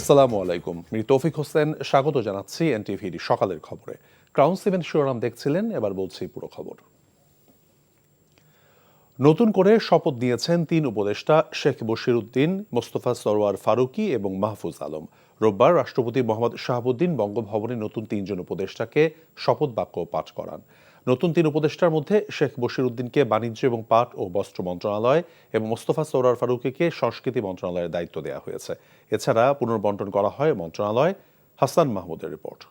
আসসালামু আলাইকুম। মীর তৌফিক হোসেন স্বাগত জানাচ্ছি এনটিভির সকালের খবরে। ক্রাউন 7 শিরোনাম দেখছিলেন, এবার বলছি পুরো খবর। নতুন করে শপথ নিয়েছেন 3 উপদেষ্টা শেখ বশিরউদ্দিন, মোস্তফা সরওয়ার ফারুকী এবং মাহফুজ আলম। রোববার রাষ্ট্রপতি মোহাম্মদ শাহাবুদ্দিন বঙ্গভবনে নতুন 3 জন উপদেষ্টাকে শপথ বাক্য পাঠ করান। নতুন 3 উপদেষ্টার মধ্যে শেখ বশিরউদ্দিনকে বাণিজ্য এবং পাট ও বস্ত্র মন্ত্রণালয় এবং মোস্তফা সরওয়ার ফারুকীকে সংস্কৃতি মন্ত্রণালয়ের দায়িত্ব দেওয়া হয়েছে। এছাড়া পুনর্বণ্টন করা হয় মন্ত্রণালয়। হাসান মাহমুদের রিপোর্ট।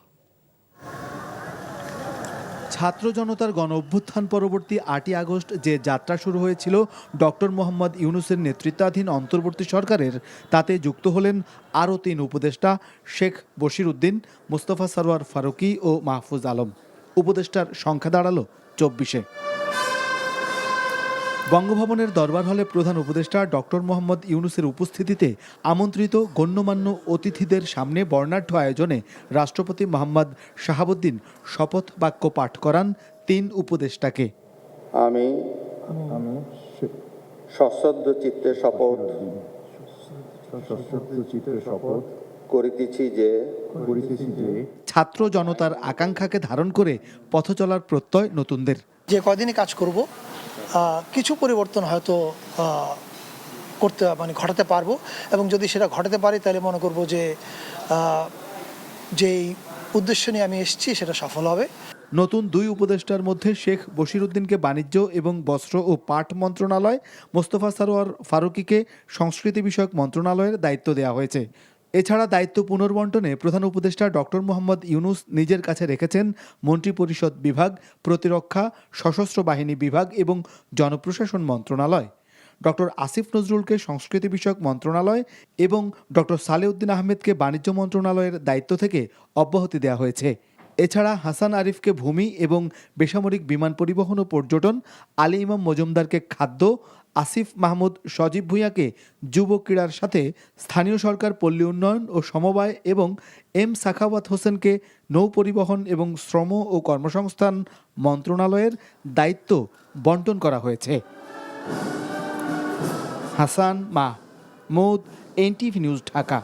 ছাত্র জনতার গণ অভ্যুত্থান পরবর্তী 8ই আগস্ট যে যাত্রা শুরু হয়েছিল ডক্টর মোহাম্মদ ইউনূসের নেতৃত্বাধীন অন্তর্বর্তী সরকারের, তাতে যুক্ত হলেন আরও 3 উপদেষ্টা শেখ বশিরউদ্দিন, মোস্তফা সরওয়ার ফারুকী ও মাহফুজ আলম। উপদেষ্টার সংখ্যা দাঁড়ালো 24-এ। বঙ্গভবনের দরবার হলে প্রধান উপদেষ্টা ডক্টর মোহাম্মদ ইউনূসের উপস্থিতিতে আমন্ত্রিত গণ্যমান্য অতিথিদের সামনে বর্ণাঢ্য আয়োজনে রাষ্ট্রপতি মোহাম্মদ শাহাবুদ্দিন শপথ বাক্য পাঠ করান 3 উপদেষ্টাকে। আমি সশ্রদ্ধ চিত্তে শপথ করিতেছি যে ছাত্র জনতার আকাঙ্ক্ষাকে ধারণ করে পথ চলার প্রত্যয় নতুনদের। যে কদিনই কাজ করব কিছু পরিবর্তন হয়তো ঘটাতে পারবো, এবং যদি সেটা ঘটাতে পারি তাহলে মনে করব যে যেই উদ্দেশ্য নিয়ে আমি এসেছি সেটা সফল হবে। নতুন 2 উপদেষ্টার মধ্যে শেখ বশিরউদ্দিনকে বাণিজ্য এবং বস্ত্র ও পাট মন্ত্রণালয়, মোস্তফা সরওয়ার ফারুকীকে সংস্কৃতি বিষয়ক মন্ত্রণালয়ের দায়িত্ব দেওয়া হয়েছে। এছাড়া দায়িত্ব পুনর্বণ্টনে প্রধান উপদেষ্টা ডক্টর মোহাম্মদ ইউনূস নিজের কাছে রেখেছেন মন্ত্রিপরিষদ বিভাগ, প্রতিরক্ষা, সশস্ত্র বাহিনী বিভাগ এবং জনপ্রশাসন মন্ত্রণালয়। ডক্টর আসিফ নজরুলকে সংস্কৃতি বিষয়ক মন্ত্রণালয় এবং ডক্টর সালেউদ্দিন আহমেদকে বাণিজ্য মন্ত্রণালয়ের দায়িত্ব থেকে অব্যাহতি দেওয়া হয়েছে। এছাড়া হাসান আরিফকে ভূমি এবং বেসামরিক বিমান পরিবহন ও পর্যটন, আলী ইমাম মজুমদারকে খাদ্য, আসিফ মাহমুদ সজীব ভূঁইয়াকে যুব ক্রীড়ার সাথে স্থানীয় সরকার, পল্লী উন্নয়ন ও সমবায় এবং এম সাখাওয়াত হোসেনকে নৌ পরিবহন এবং শ্রম ও কর্মসংস্থান মন্ত্রণালয়ের দায়িত্ব বন্টন করা হয়েছে। Hasan Mahmud, NTV news, Dhaka.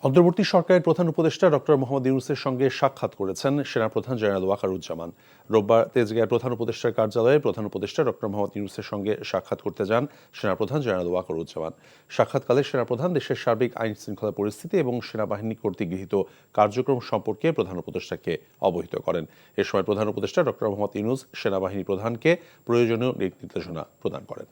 অন্তর্বর্তী সরকারের প্রধান উপদেষ্টা ডক্টর মোহাম্মদ ইউনূসের সঙ্গে সাক্ষাৎ করেছেন সেনাপ্রধান জেনারেল ওয়াকারুজ্জামান। রোববার তেজগাঁয়ের প্রধান উপদেষ্টার কার্যালয়ে প্রধান উপদেষ্টা ডক্টর মোহাম্মদ ইউনূসের সঙ্গে সাক্ষাৎ করতে যান সেনাপ্রধান জেনারেল ওয়াকারুজ্জামান। সাক্ষাৎকালে সেনাপ্রধান দেশের সার্বিক আইন শৃঙ্খলা পরিস্থিতি এবং সেনাবাহিনী কর্তৃক গৃহীত কার্যক্রম সম্পর্কে প্রধান উপদেষ্টাকে অবহিত করেন। এ সময় প্রধান উপদেষ্টা ডক্টর মোহাম্মদ ইউনূস সেনাবাহিনী প্রধানকে প্রয়োজনীয় দিক নির্দেশনা প্রদান করেন।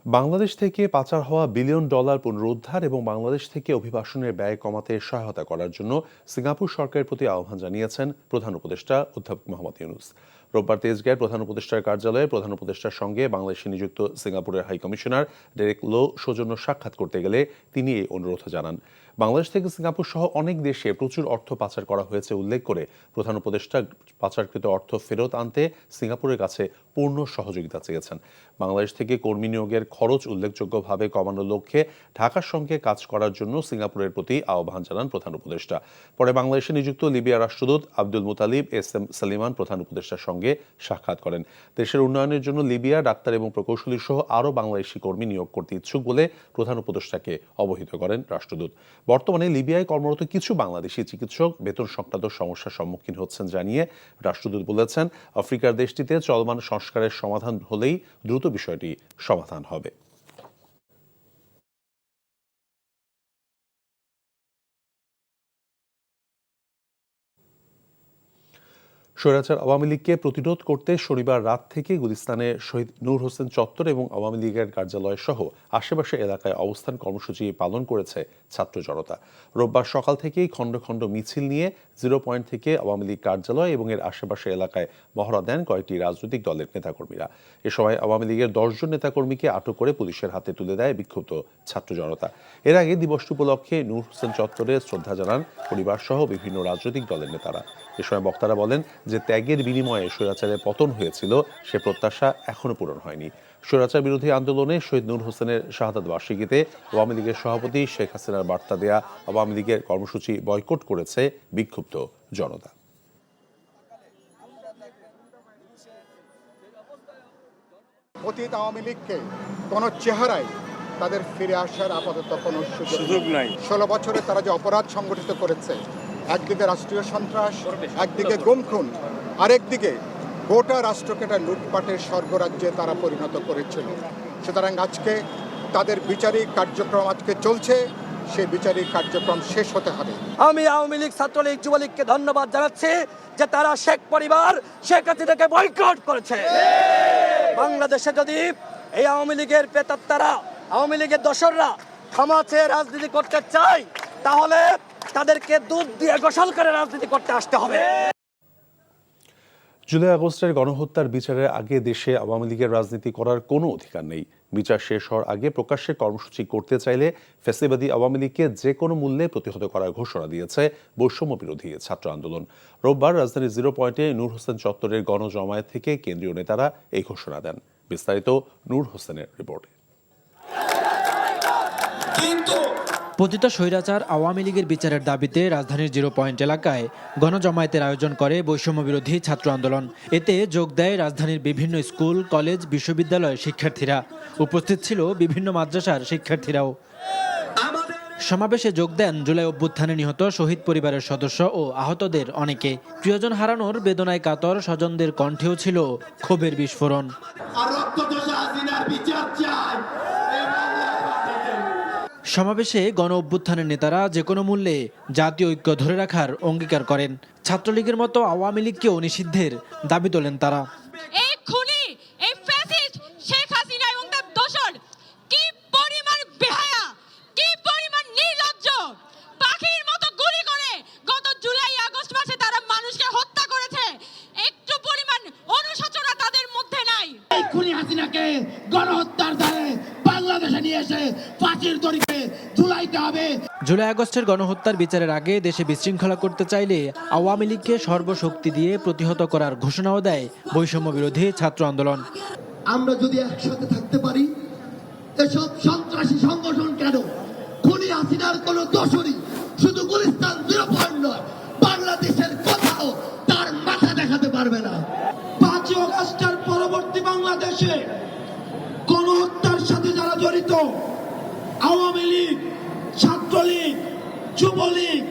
বাংলাদেশ থেকে পাচার হওয়া বিলিয়ন ডলার পুনরুদ্ধার এবং বাংলাদেশ থেকে অভিবাসনের ব্যয় কমাতে সহায়তা করার জন্য সিঙ্গাপুর সরকারের প্রতি আহ্বান জানিয়েছেন প্রধান উপদেষ্টা অধ্যাপক মোহাম্মদ ইউনূস। রোববার তেজগাঁয়ের প্রধান উপদেষ্টার কার্যালয়ে প্রধান উপদেষ্টার সঙ্গে বাংলাদেশে নিযুক্ত সিঙ্গাপুরের হাইকমিশনার ডেরেক লো সৌজন্য সাক্ষাৎ করতে গেলে তিনি এই অনুরোধ জানান। বাংলাদেশ থেকে সিঙ্গাপুর সহ অনেক দেশে প্রচুর অর্থ পাচার করা হয়েছে উল্লেখ করে প্রধান উপদেষ্টা পাচারকৃত অর্থ ফেরত আনতে সিঙ্গাপুরের কাছে পূর্ণ সহযোগিতা চেয়েছেন। বাংলাদেশ থেকে কর্মী নিয়োগের খরচ উল্লেখযোগ্যভাবে কমানোর লক্ষ্যে ঢাকার সঙ্গে কাজ করার জন্য সিঙ্গাপুরের প্রতি আহ্বান জানান প্রধান উপদেষ্টা। পরে বাংলাদেশে নিযুক্ত লিবিয়ার রাষ্ট্রদূত আব্দুল মুতালিব এস এম সালিমান প্রধান উপদেষ্টার সঙ্গে সাক্ষাৎ করেন। দেশের উন্নয়নের জন্য লিবিয়া ডাক্তার এবং প্রকৌশলী সহ আরও বাংলাদেশি কর্মী নিয়োগ করতে ইচ্ছুক বলে প্রধান উপদেষ্টাকে অবহিত করেন রাষ্ট্রদূত। বর্তমানে লিবিয়ায় কর্মরত কিছু বাংলাদেশি চিকিৎসক বেতন সংক্রান্ত সমস্যার সম্মুখীন হচ্ছেন জানিয়ে রাষ্ট্রদূত বলেছেন, আফ্রিকার দেশটিতে চলমান সংস্কারের সমাধান হলেই দ্রুত বিষয়টি সমাধান হবে। স্বৈরাচার আওয়ামী লীগকে প্রতিরোধ করতে শনিবার রাত থেকে গুলিস্তানে শহীদ নূর হোসেন চত্বর এবং আওয়ামী লীগের কার্যালয় সহ আশেপাশের এলাকায় অবস্থান কর্মসূচি পালন করেছে ছাত্র জনতা। রোববার সকাল থেকেই খণ্ড খণ্ড মিছিল নিয়ে 0 পয়েন্ট থেকে আওয়ামী লীগ কার্যালয় এবং এর আশেপাশের এলাকায় মহড়া দেন কয়েকটি রাজনৈতিক দলের নেতাকর্মীরা। এ সময় আওয়ামী লীগের 10 জন নেতাকর্মীকে আটক করে পুলিশের হাতে তুলে দেয় বিক্ষুব্ধ ছাত্র জনতা। এর আগে দিবসটি উপলক্ষে নূর হোসেন চত্বরে শ্রদ্ধা জানান পরিবার সহ বিভিন্ন রাজনৈতিক দলের নেতারা। এ সময় বক্তারা বলেন যে ত্যাগের বিনিময়ে স্বৈরাচারের পতন হয়েছিল সে প্রত্যাশা এখনো পূরণ হয়নি। স্বৈরাচার বিরোধী আন্দোলনে শহীদ নূর হোসেনের শাহাদাত বার্ষিকীতে আওয়ামী লীগের সভাপতি শেখ হাসিনার বার্তা দেয়া আওয়ামী লীগের কর্মসূচি বয়কট করেছে বিক্ষুব্ধ জনতা। অতীত আওয়ামী লীগকে কোনো চেহারায় তাদের ফিরে আসার আপাতত কোনো সুযোগ নাই। 16 বছরে তারা যে অপরাধ সংগঠিত করেছে, একদিকে রাষ্ট্রীয় সন্ত্রাস, একদিকে গুম খুন, আরেকদিকে গোটা রাষ্ট্রকে একটা লুটপাটের স্বর্গরাজ্যে তারা পরিণত করেছিল। সুতরাং আজকে তাদের বিচারিক কার্যক্রম আজকে চলছে, সেই বিচারিক কার্যক্রম শেষ হতে হবে। আমি আওয়ামী লীগ, ছাত্রলীগ, যুবলীগকে ধন্যবাদ জানাচ্ছি যে তারা শেখ পরিবার, শেখ হাসিনাকে বয়কট করেছে। বাংলাদেশে যদি এই আওয়ামী লীগের প্রেতাত্মারা, আওয়ামী লীগের দোসররা ক্ষমা চেয়ে রাজনীতি করতে চায়, তাহলে তাদেরকে দুধ দিয়ে গোসল করে রাজনীতি করতে আসতে হবে। জুলাই আগস্টের গণহত্যার বিচারের আগে দেশে আওয়ামী লীগের রাজনীতি করার কোনো অধিকার নেই। বিচার শেষ হওয়ার আগে প্রকাশ্যে কর্মসূচি করতে চাইলে ফ্যাসিবাদী আওয়ামী লীগকে যে কোনো মূল্যে প্রতিহত করার ঘোষণা দিয়েছে বৈষম্য বিরোধী ছাত্র আন্দোলন। রোববার রাজধানীর 0 পয়েন্টে নূর হোসেন চত্বরের গণজমায়েত থেকে কেন্দ্রীয় নেতারা এই ঘোষণা দেন। বিস্তারিত নূর হোসেনের রিপোর্টে। পতিত স্বৈরাচার আওয়ামী লীগের বিচারের দাবিতে রাজধানীর 0 পয়েন্ট এলাকায় গণজমায়েতের আয়োজন করে বৈষম্য বিরোধী ছাত্র আন্দোলন। এতে যোগ দেয় রাজধানীর বিভিন্ন স্কুল, কলেজ, বিশ্ববিদ্যালয়ের শিক্ষার্থীরা। উপস্থিত ছিল বিভিন্ন মাদ্রাসার শিক্ষার্থীরাও। সমাবেশে যোগ দেন জুলাই অভ্যুত্থানে নিহত শহীদ পরিবারের সদস্য ও আহতদের অনেকে। প্রিয়জন হারানোর বেদনায় কাতর স্বজনদের কণ্ঠেও ছিল ক্ষোভের বিস্ফোরণ। সমাবেশে গণ অভ্যুত্থানের নেতারা যে কোনো মূল্যে জাতীয় ঐক্য ধরে রাখার অঙ্গীকার করেন। ছাত্রলীগের মতো আওয়ামী লীগকেও নিষিদ্ধের দাবি তোলেন তারা। এই খুনি, এই ফ্যাসিস্ট শেখ হাসিনা এবং তার দোসর কি পরিমাণ বেহায়া, কি পরিমাণ নির্লজ্জ, পাখির মতো গুলি করে গত জুলাই আগস্ট মাসে তারা মানুষকে হত্যা করেছে। একটু পরিমাণ অনুশোচনা তাদের মধ্যে নাই। এই খুনি হাসিনাকে গণহত্যার দায়ে বাংলাদেশে নিয়ে এসে ফাঁসির দড়িতে ঝুলাইতে হবে। জুলাই আগস্টের গণহত্যার বিচারের আগে দেশে বিশৃঙ্খলা করতে চাইলে আওয়ামী লীগকে সর্বশক্তি দিয়ে প্রতিহত করার ঘোষণাও দেয় বৈষম্য বিরোধী ছাত্র আন্দোলন। আমরা যদি একসাথে থাকতে পারি, এসব সন্ত্রাসী সংগঠন কেন, খুনি হাসিনার কোন দোষরই শুধু গুলিস্তান 0 পয়েন্ট নয়, বাংলাদেশের কোথাও তার মাথা দেখাতে পারবে না। 5 আগস্টের পরবর্তী বাংলাদেশে গণহত্যার সাথে যারা জড়িত, আওয়ামী লীগ, ছাত্রলীগ, যুবলীগ,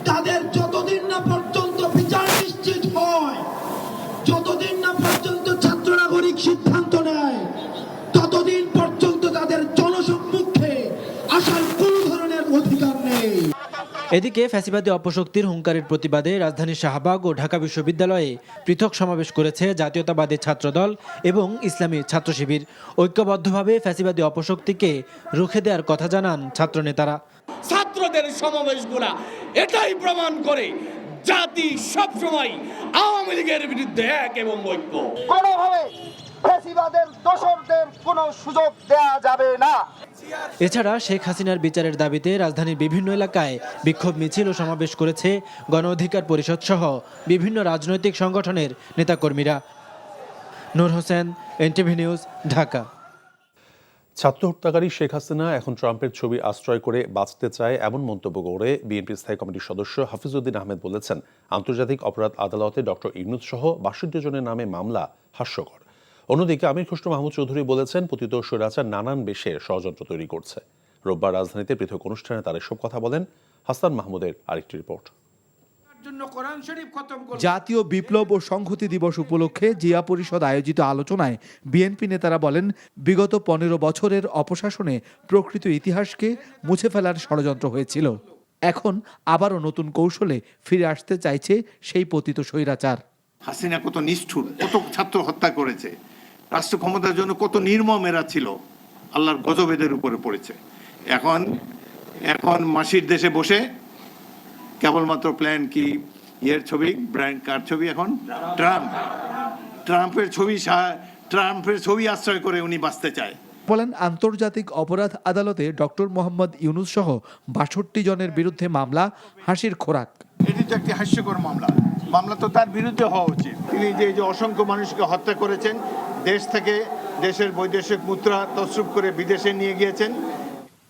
তাদের যতদিন না পর্যন্ত বিচার নিশ্চিত হয়, যতদিন না পর্যন্ত ছাত্র নাগরিক সিদ্ধান্ত নেয়, ততদিন পর্যন্ত তাদের জনসম্মুখে আসার কোন ধরনের অধিকার নেই। এদিকে ফ্যাসিবাদী অপশক্তির হুঙ্কারের প্রতিবাদে রাজধানীর শাহবাগ ও ঢাকা বিশ্ববিদ্যালয়ে পৃথক সমাবেশ করেছে জাতীয়তাবাদী ছাত্রদল এবং ইসলামী ছাত্র শিবির। ঐক্যবদ্ধভাবে ফ্যাসিবাদী অপশক্তিকে রুখে দেওয়ার কথা জানান ছাত্রনেতারা। ছাত্রদের সমাবেশগুলা এটাই প্রমাণ করে জাতি সবসময় আওয়ামী লীগের বিরুদ্ধে এক এবং ঐক্য। কোনোভাবে ফ্যাসিবাদের দোসরদের কোনো সুযোগ দেয়া যাবে না। এছাড়া শেখ হাসিনার বিচারের দাবিতে রাজধানীর বিভিন্ন এলাকায় বিক্ষোভ মিছিল ও সমাবেশ করেছে গণ অধিকার পরিষদ সহ বিভিন্ন রাজনৈতিক সংগঠনের নেতাকর্মীরা। নূর হোসেন, এনটিভি নিউজ, ঢাকা। ছাত্র হত্যাকারী শেখ হাসিনা এখন ট্রাম্পের ছবি আশ্রয় করে বাঁচতে চায় এমন মন্তব্য করে বিএনপির স্থায়ী কমিটির সদস্য হাফিজউদ্দিন আহমেদ বলেছেন, আন্তর্জাতিক অপরাধ আদালতে ডক্টর ইউনূস সহ ৬২ জনের নামে মামলা হাস্যকর। অন্যদিকে আমির খসরু মাহমুদ চৌধুরী বলেছেন, পতিত স্বৈরাচার নানান বেশে ষড়যন্ত্র তৈরি করছে। রোববার রাজধানীতে পৃথক অনুষ্ঠানে তারা এসব কথা বলেন। হাসান মাহমুদের আরেকটি রিপোর্ট। জাতীয় বিপ্লব ও সংহতি দিবস উপলক্ষে জিয়া পরিষদ আয়োজিত আলোচনায় বিএনপি নেতারা বলেন, বিগত 15 বছরের অপশাসনে প্রকৃত ইতিহাসকে মুছে ফেলার ষড়যন্ত্র হয়েছিল। এখন আবারও নতুন কৌশলে ফিরে আসতে চাইছে সেই পতিত স্বৈরাচার। হাসিনা কত নিষ্ঠুর, কত ছাত্র হত্যা করেছে, রাষ্ট্র ক্ষমতার জন্য কত নির্মম এরা ছিল, আল্লাহর গজবেদের উপরে পড়েছে। এখন মাসির দেশে বসে কেবলমাত্র প্ল্যান কি ইয়ের ছবি, ব্র্যান্ড কার ছবি, এখন ট্রাম্পের ছবি আশ্রয় করে উনি বাঁচতে চায়। বলেন, আন্তর্জাতিক অপরাধ আদালতে ডক্টর মোহাম্মদ ইউনূস সহ ৬২ জনের বিরুদ্ধে মামলা হাসির খোরাক। এটি তো একটি হাস্যকর মামলা তো তার বিরুদ্ধে হওয়া উচিত। তিনি যে অসংখ্য মানুষকে হত্যা করেছেন, দেশ থেকে দেশের বৈদেশিক মুদ্রা তসরুপ করে বিদেশে নিয়ে গিয়েছেন।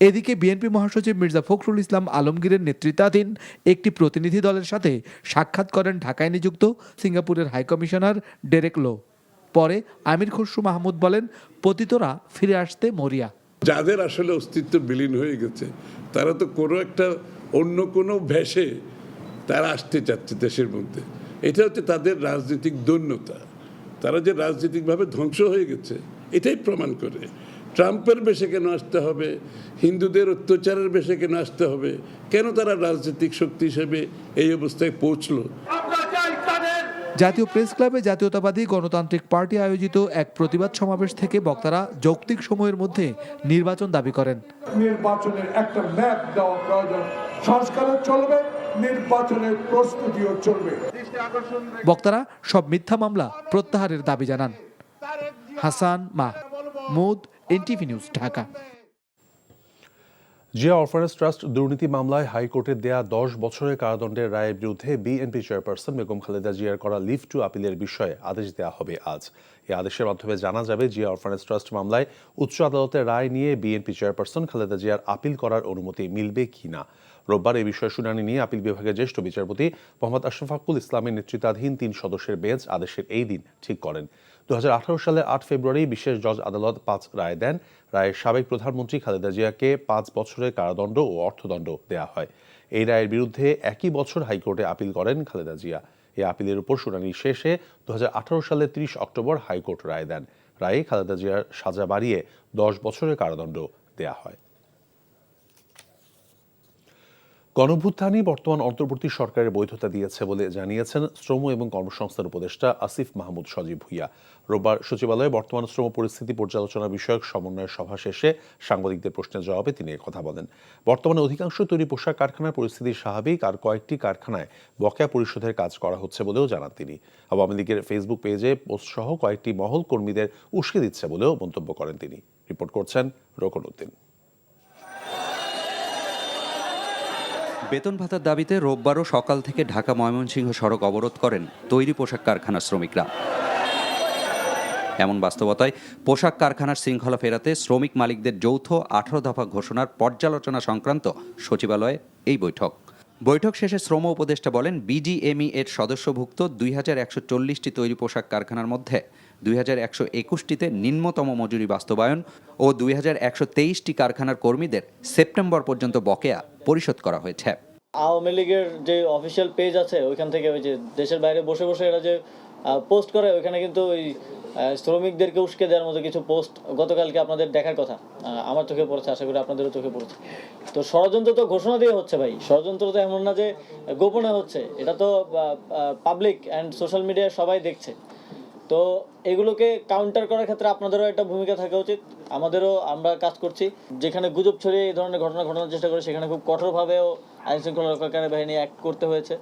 এদিকে বিএনপি মহাসচিব মির্জা ফখরুল ইসলাম আলমগীরের নেতৃত্বাধীন একটি প্রতিনিধি দলের সাথে সাক্ষাৎ করেন ঢাকায় নিযুক্ত সিঙ্গাপুরের হাইকমিশনার ডেরেক লো। পরে আমির খসরু মাহমুদ বলেন, পতিতরা ফিরে আসতে মরিয়া। যাদের আসলে অস্তিত্ব বিলীন হয়ে গেছে তারা তো কোনো একটা অন্য কোনো ভেসে তারা আসতে চাচ্ছে দেশের মধ্যে। এটা হচ্ছে তাদের রাজনৈতিক দৈন্যতা। তারা যে রাজনৈতিকভাবে ধ্বংস হয়ে গেছে এটাই প্রমাণ করে। ট্রাম্পের বেশে কেন আসতে হবে, হিন্দুদের অত্যাচারের বেশে কেন আসতে হবে, কেন তারা রাজনৈতিক শক্তি হিসেবে এই অবস্থায় পৌঁছলো। জাতীয় প্রেস ক্লাবে জাতীয়তাবাদী গণতান্ত্রিক পার্টি আয়োজিত এক প্রতিবাদ সমাবেশ থেকে বক্তারা যৌক্তিক সময়ের মধ্যে নির্বাচন দাবি করেন। নির্বাচনের একটা ম্যাপ দেওয়া প্রয়োজন, সংস্কারও চলবে, নির্বাচনের প্রস্তুতিও চলবে। বক্তারা সব মিথ্যা মামলা প্রত্যাহারের দাবি জানান। Hasan Mahmud, NTV news, Dhaka. Zia orphanage trust দুর্নীতি মামলায় হাইকোর্টের দেয়া 10 বছরের কারাদণ্ডের রায়ের বিরুদ্ধে বিএনপি চেয়ারপারসন বেগম খালেদা জিয়ার করা লিভ টু আপিলের বিষয়ে আদেশ দেওয়া হবে আজ। এই আদেশের মাধ্যমে জানা যাবে জিয়া অরফানেজ ট্রাস্ট মামলায় উচ্চ আদালতের রায় নিয়ে বিএনপি চেয়ারপারসন খালেদা জিয়ার আপিল করার অনুমতি মিলবে কিনা। রোববার এই বিষয়ে শুনানি নিয়ে আপিল বিভাগের জ্যেষ্ঠ বিচারপতি মোহাম্মদ আশরাফুল ইসলামের নেতৃত্বাধীন 3 সদস্যের বেঞ্চ আদেশের এই দিন ঠিক করেন। 2018 সালের 8 ফেব্রুয়ারি বিশেষ জজ আদালত 5 রায় দেন। রায়ে সাবেক প্রধানমন্ত্রী খালেদা জিয়াকে 5 বছরের কারাদণ্ড ও অর্থদণ্ড দেয়া হয়। এই রায়ের বিরুদ্ধে একই বছর হাইকোর্টে আপিল করেন খালেদা জিয়া। এই আপিলের উপর শুনানি শেষে 2018 সালের 30 অক্টোবর হাইকোর্ট রায় দেন। রায়ে খালেদা জিয়ার সাজা বাড়িয়ে 10 বছরের কারাদণ্ড দেয়া হয়। গণঅভ্যুত্থানই বর্তমান অন্তর্বর্তী সরকারের বৈধতা দিয়েছে বলে জানিয়েছেন শ্রম এবং কর্মসংস্থান উপদেষ্টা আসিফ মাহমুদ সজীব ভুইয়া। রোববার সচিবালয়ে বর্তমান শ্রম পরিস্থিতি পর্যালোচনা বিষয়ক সমন্বয় সভা শেষে সাংবাদিকদের প্রশ্নের জবাবে তিনি কথা বলেন। বর্তমানে অধিকাংশ তৈরি পোশাক কারখানার পরিস্থিতি স্বাভাবিক, আর কয়েকটি কারখানায় বকেয়া পরিশোধের কাজ করা হচ্ছে বলেও জানান তিনি। আওয়ামী লীগের ফেসবুক পেজে পোস্ট সহ কয়েকটি মহল কর্মীদের উস্কে দিচ্ছে বলেও মন্তব্য করেন তিনি। রিপোর্ট করছেন রোকন উদ্দিন। বেতন ভাতার দাবিতে রোববারও সকাল থেকে ঢাকা ময়মনসিংহ সড়ক অবরোধ করেন তৈরি পোশাক কারখানার শ্রমিকরা। এমন বাস্তবতায় পোশাক কারখানার শৃঙ্খলা ফেরাতে শ্রমিক মালিকদের যৌথ 18 দফা ঘোষণার পর্যালোচনা সংক্রান্ত সচিবালয়ে এই বৈঠক শেষে শ্রম উপদেষ্টা বলেন, বিজিএমই এর সদস্যভুক্ত 2140টি তৈরি পোশাক কারখানার মধ্যে 2121টিতে নিম্নতম মজুরি বাস্তবায়ন ও 2123টি কারখানার কর্মীদের সেপ্টেম্বর পর্যন্ত বকেয়া পরিশোধ করা হয়েছে। আওয়ামী লীগের যে অফিসিয়াল পেজ আছে ওইখান থেকে ওই যে দেশের বাইরে বসে বসে এরা যে পোস্ট করে, ওইখানে কিন্তু ওই শ্রমিকদেরকে উস্কে দেওয়ার মতো কিছু পোস্ট গতকালকে আপনাদের দেখার কথা, আমার চোখে পড়েছে, আশা করি আপনাদেরও চোখে পড়েছে। তো ষড়যন্ত্র তো ঘোষণা দিয়ে হচ্ছে ভাই, ষড়যন্ত্র তো এমন না যে গোপনে হচ্ছে, এটা তো পাবলিক অ্যান্ড সোশ্যাল মিডিয়ায় সবাই দেখছে। তো এগুলোকে কাউন্টার করার ক্ষেত্রে আপনাদেরও একটা ভূমিকা থাকা উচিত, আমাদেরও। আমরা কাজ করছি, যেখানে গুজব ছড়িয়ে এই ধরনের ঘটনা ঘটানোর চেষ্টা করে সেখানে খুব কঠোরভাবেও আইন শৃঙ্খলা রক্ষাকারী বাহিনী অ্যাক্ট করতে হয়েছে।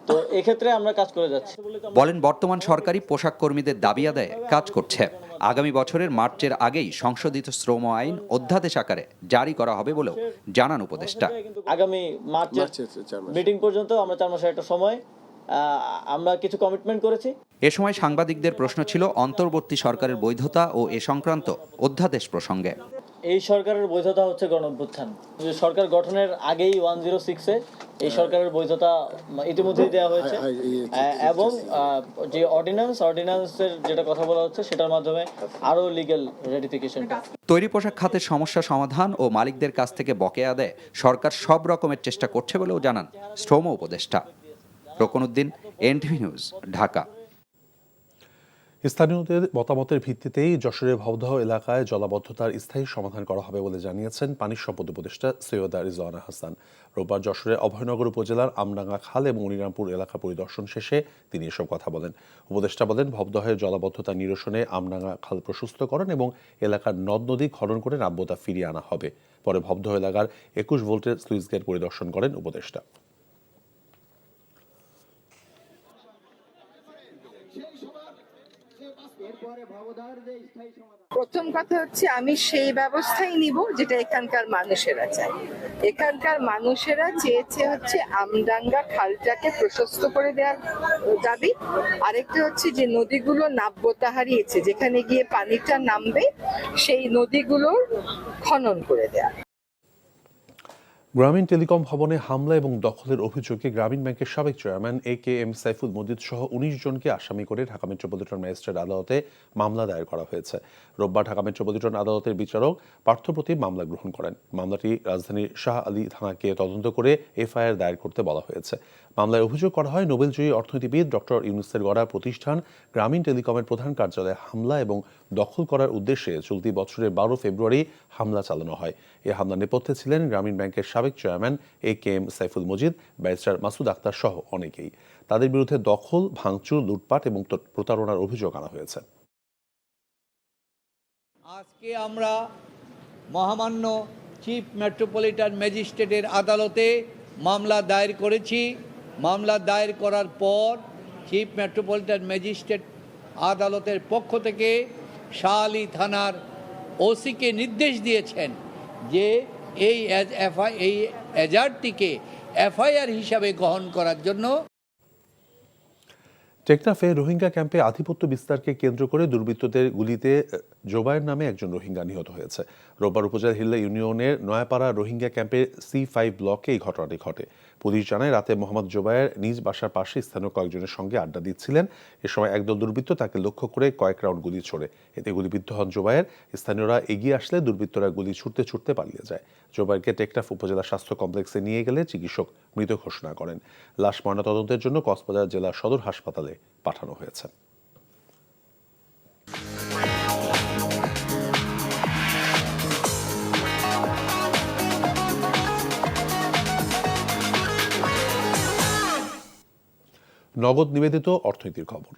তো এক্ষেত্রে আমরা কাজ করে যাচ্ছি। বলেন, বর্তমান সরকারি পোশাক কর্মীদের দাবি আদায়ে কাজ করছে। আগামী বছরের মার্চের আগেই সংশোধিত শ্রম আইন অধ্যাদেশ আকারে জারি করা হবে বলেও জানান উপদেষ্টা। আগামী মার্চের মিটিং পর্যন্ত আমরা 4 মাসের একটা সময় আমরা কিছু কমিটমেন্ট করেছি। এ সময় সাংবাদিকদের প্রশ্ন ছিল অন্তর্বর্তী সরকারের বৈধতা ও এ সংক্রান্ত অধ্যাদেশ প্রসঙ্গে। এই সরকারের বৈধতা হচ্ছে গণঅভ্যুত্থান। সরকার গঠনের আগেই 106-এ এই সরকারের বৈধতা ইতিমধ্যেই দেওয়া হয়েছে, এবং যে অর্ডিন্যান্সের যেটা কথা বলা হচ্ছে সেটার মাধ্যমে আরো লিগ্যাল রেটিফিকেশন। তৈরি পোশাক খাতের সমস্যা সমাধান ও মালিকদের কাছ থেকে বকেয়া আদায়ে সরকার সব রকমের চেষ্টা করছে বলেও জানান শ্রম উপদেষ্টা। রোকন উদ্দিন, এনটিভি নিউজ, ঢাকা। স্থানীয়দের মতামতের ভিত্তিতেই যশোরের ভবদহ এলাকায় জলাবদ্ধতার স্থায়ী সমাধান করা হবে বলে জানিয়েছেন পানি সম্পদ উপদেষ্টা সৈয়দা রিজওয়ানা হাসান। রোববার যশোরের অভয়নগর উপজেলার আমডাঙ্গা খাল এবং মনিরামপুর এলাকা পরিদর্শন শেষে তিনি এসব কথা বলেন। উপদেষ্টা বলেন, ভবদহের জলাবদ্ধতা নিরসনে আমডাঙ্গা খাল প্রশস্তকরণ এবং এলাকার নদ নদী খনন করে নাব্যতা ফিরিয়ে আনা হবে। পরে ভবদহ এলাকার 21 ভোল্টের স্লুইস গেট পরিদর্শন করেন উপদেষ্টা। প্রথম কথা হচ্ছে, আমি সেই ব্যবস্থাই নিব যেটা এখানকার মানুষেরা চায়। এখানকার মানুষেরা চেয়েছে হচ্ছে আমডাঙ্গা খালটাকে প্রশস্ত করে দেওয়ার দাবি। আরেকটা হচ্ছে যে নদীগুলো নাব্যতা হারিয়েছে, যেখানে গিয়ে পানিটা নামবে সেই নদীগুলোর খনন করে দেওয়া। গ্রামীণ টেলিকম ভবনে হামলা এবং দখলের অভিযোগে গ্রামীণ ব্যাংকের সাবেক চেয়ারম্যান AKM সাইফুল মজিদ সহ ১৯ জনকে আসামি করে ঢাকা মেট্রোপলিটন ম্যাজিস্ট্রেট আদালতে মামলা দায়ের করা হয়েছে। রোববার ঢাকা মেট্রোপলিটন আদালতের বিচারক পার্থপ্রতিম মামলা গ্রহণ করেন। মামলাটি রাজধানীর শাহ আলী থানাকে তদন্ত করে FIR দায়ের করতে বলা হয়েছে। মামলায় অভিযোগ করা হয়, নোবেলজয়ী অর্থনীতিবিদ ডক্টর ইউনূসের গড়া প্রতিষ্ঠান গ্রামীণ টেলিকমের প্রধান কার্যালয়ে হামলা এবং দখল করার উদ্দেশ্যে চলতি বছরের 12 ফেব্রুয়ারি হামলা চালানো হয়। এই হামলার নেপথ্যে ছিলেন গ্রামীণ ব্যাংকের সাবেক chairman AKM Saiful Majid, barrister Masud Akhtar সহ অনেকেই। তাদের বিরুদ্ধে দখল, ভাঙচুর, লুটপাট এবং প্রতারণার অভিযোগ আনা হয়েছে। আজকে আমরা মহামান্য চিফ মেট্রোপলিটন ম্যাজিস্ট্রেটের আদালতে মামলা দায়ের করেছি। মামলা দায়ের করার পর চিফ মেট্রোপলিটন ম্যাজিস্ট্রেট আদালতের পক্ষ থেকে শাহ আলী থানার ওসিকে নির্দেশ দিয়েছেন যে এই এজাহারটিকে FIR হিসাবে গ্রহণ করার জন্য। টেকনাফে রোহিঙ্গা ক্যাম্পে আধিপত্য বিস্তারকে কেন্দ্র করে দুর্বৃত্তদের গুলিতে জোবায়ের নামে একজন রোহিঙ্গা নিহত হয়েছে। রোববার উপজেলার হিল্লা ইউনিয়নের নয়াপাড়া রোহিঙ্গা ক্যাম্পের C5 ব্লকে এই ঘটনাটি ঘটে। পুলিশ জানায়, রাতে মোহাম্মদ জোবায়ের নিজ বাসার পাশে স্থানীয় কয়েকজনের সঙ্গে আড্ডা দিচ্ছিলেন। এ সময় একদল দুর্বৃত্ত তাকে লক্ষ্য করে কয়েক রাউন্ড গুলি ছোড়ে। এতে গুলিবিদ্ধ হন জোবায়ের। স্থানীয়রা এগিয়ে আসলে দুর্বৃত্তরা গুলি ছুটতে ছুটতে পালিয়ে যায়। জোবায়েরকে টেকনাফ উপজেলা স্বাস্থ্য কমপ্লেক্সে নিয়ে গেলে চিকিৎসক মৃত ঘোষণা করেন। লাশ ময়নাতদন্তের জন্য কক্সবাজার জেলা সদর হাসপাতালে পাঠানো হয়েছে। নগদ নিবেদিত অর্থনীতির খবর।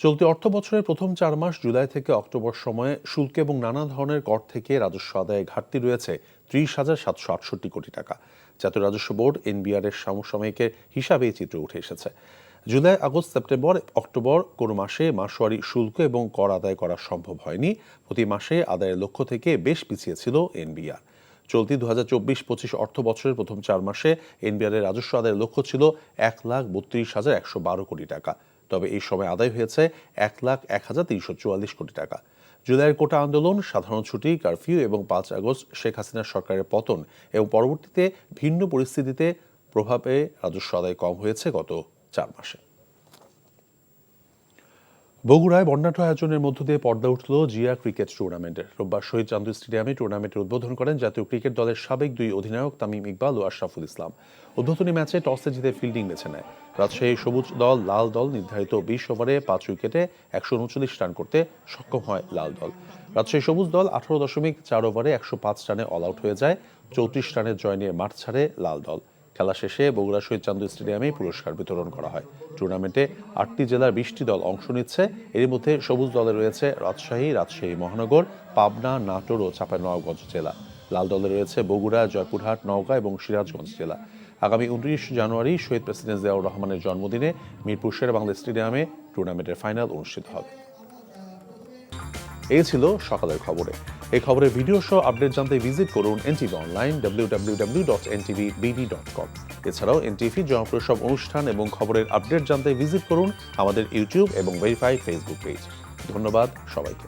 চলতি অর্থ বছরের প্রথম 4 মাস জুলাই থেকে অক্টোবর সময়ে শুল্ক এবং নানা ধরনের কর থেকে রাজস্ব আদায়ে ঘাটতি রয়েছে 30,768 কোটি টাকা। জাতীয় রাজস্ব বোর্ড NBR এর সমসাময়িকের হিসাবে এই চিত্র উঠে এসেছে। জুলাই, আগস্ট, সেপ্টেম্বর, অক্টোবর কোনো মাসে মাসওয়ারি শুল্ক এবং কর আদায় করা সম্ভব হয়নি। প্রতি মাসে আদায়ের লক্ষ্য থেকে বেশ পিছিয়ে ছিল NBR। চলতি 2024-25 অর্থ বছরের প্রথম 4 মাসে NBR এর রাজস্ব আদায়ের লক্ষ্য ছিল 1,32,112 কোটি টাকা। তবে এই সময় আদায় হয়েছে 1,01,344 কোটি টাকা। জুলাইয়ের কোটা আন্দোলন, সাধারণ ছুটি, কারফিউ এবং 5 আগস্ট শেখ হাসিনার সরকারের পতন এবং পরবর্তীতে ভিন্ন পরিস্থিতিতে প্রভাবে রাজস্ব আদায় কম হয়েছে গত 4 মাসে। বগুড়ায় বর্ণাঢ্য আয়োজনের মধ্য দিয়ে পর্দা উঠল জিয়া ক্রিকেট টুর্নামেন্টের। রোববার শহীদ চান্দু স্টেডিয়ামে টুর্নামেন্টের উদ্বোধন করেন জাতীয় ক্রিকেট দলের সাবেক 2 অধিনায়ক তামিম ইকবাল ও আশরাফুল ইসলাম। উদ্বোধনী ম্যাচে টসে জিতে ফিল্ডিং বেছে নেয় রাজশাহী সবুজ দল। লাল দল নির্ধারিত 20 ওভারে 5 উইকেটে 139 রান করতে সক্ষম হয় লাল দল। রাজশাহী সবুজ দল 18.4 ওভারে 105 রানে অল আউট হয়ে যায়। 34 রানের জয় নিয়ে মাঠ ছাড়ে লাল দল। খেলা শেষে বগুড়া শহীদ চান্দু স্টেডিয়ামে পুরস্কার বিতরণ করা হয়। টুর্নামেন্টে 8টি জেলার 20টি দল অংশ নিচ্ছে। এর মধ্যে সবুজ দলে রয়েছে রাজশাহী মহানগর, পাবনা, নাটোর ও চাঁপাইনবাবগঞ্জ জেলা। লাল দলে রয়েছে বগুড়া, জয়পুরহাট, নওগাঁ এবং সিরাজগঞ্জ জেলা। আগামী 29 জানুয়ারি শহীদ প্রেসিডেন্ট জিয়াউর রহমানের জন্মদিনে মিরপুর শেরেবাংলা স্টেডিয়ামে টুর্নামেন্টের ফাইনাল অনুষ্ঠিত হবে। এই ছিল সকালের খবরে। এই খবরের ভিডিও সহ আপডেট জানতে ভিজিট করুন NTV অনলাইন www.ntvbb.com। এছাড়াও NTV জনপ্রিয় সব অনুষ্ঠান এবং খবরের আপডেট জানতে ভিজিট করুন আমাদের ইউটিউব এবং ভেরিফাইড ফেসবুক পেজ। ধন্যবাদ সবাইকে।